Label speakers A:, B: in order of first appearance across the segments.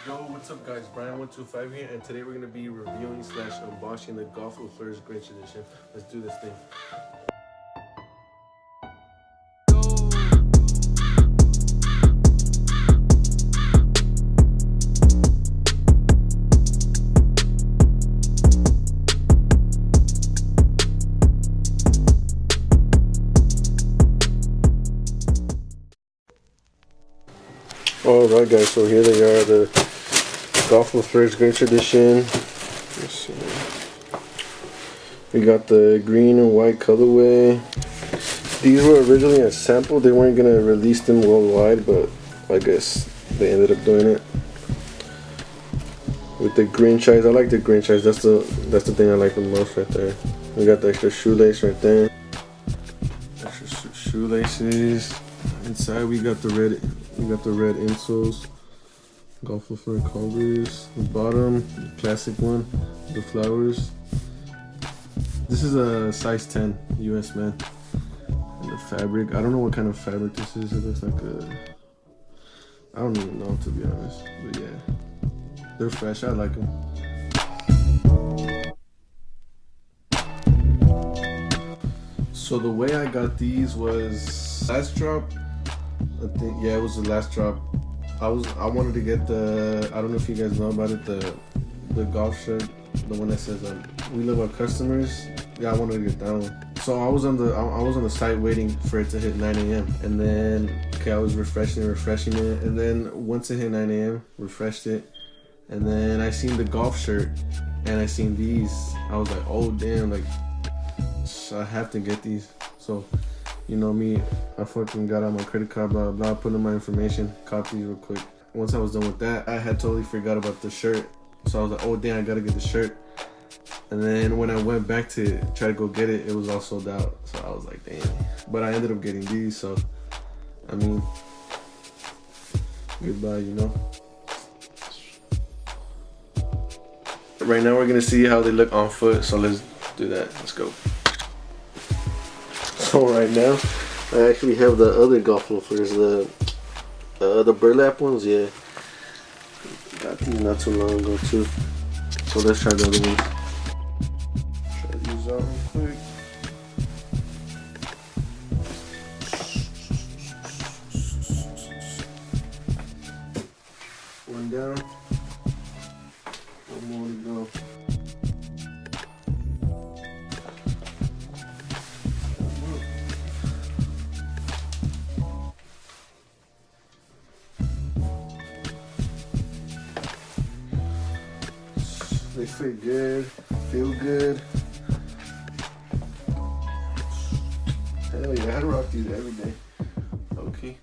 A: Yo, what's up guys, Brian125 here, and today we're going to be reviewing / unboxing the Golf with Fleurs Grinch edition. Let's do this thing. Alright guys, so here they are, the Golf with Fleurs Grinch edition. Let's see. We got the green and white colorway. These were originally a sample. They weren't going to release them worldwide, but I guess they ended up doing it. With the Grinch eyes. I like the Grinch eyes. That's the thing I like the most right there. We got the extra shoelace right there. Extra shoelaces. Inside we got the red insoles. Golf with Fleur colors. The bottom, the classic one, the flowers. This is a size 10 US man. And the fabric, I don't know what kind of fabric this is. It looks like I don't even know, to be honest. But yeah, they're fresh. I like them. So the way I got these was last drop. I think, yeah, it was the last drop. I wanted to get the, I don't know if you guys know about it, the golf shirt, the one that says we love our customers. Yeah, I wanted to get that one. So I was on the site waiting for it to hit 9 a.m. and then I was refreshing it, and then once it hit 9 a.m. refreshed it, and then I seen the golf shirt and I seen these. I was like, oh damn, like I have to get these. So you know me, I fucking got out my credit card, blah, blah, put in my information, caught these real quick. Once I was done with that, I had totally forgot about the shirt. So I was like, oh damn, I gotta get the shirt. And then when I went back to try to go get it, it was all sold out. So I was like, damn. But I ended up getting these, so, I mean, goodbye, you know. Right now we're gonna see how they look on foot, so let's do that, let's go. So right now, I actually have the other golf fleurs, the burlap ones. Yeah, got these not too long ago too. So let's try the other ones. Try these out real quick. One down. One more to go. They fit good, feel good. Hell yeah, I rock these every day. Okay.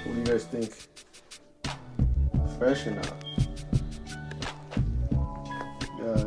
A: What do you guys think? Fresh or not? Yeah.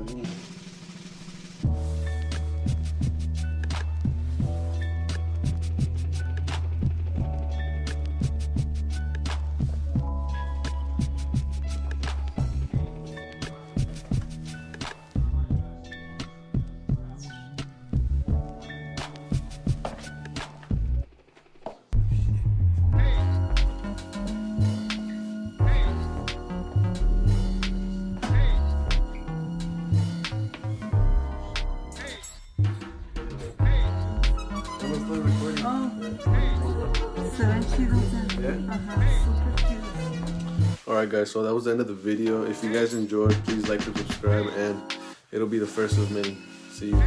A: Alright guys, so that was the end of the video. If you guys enjoyed, please like and subscribe, and it'll be the first of many. See you.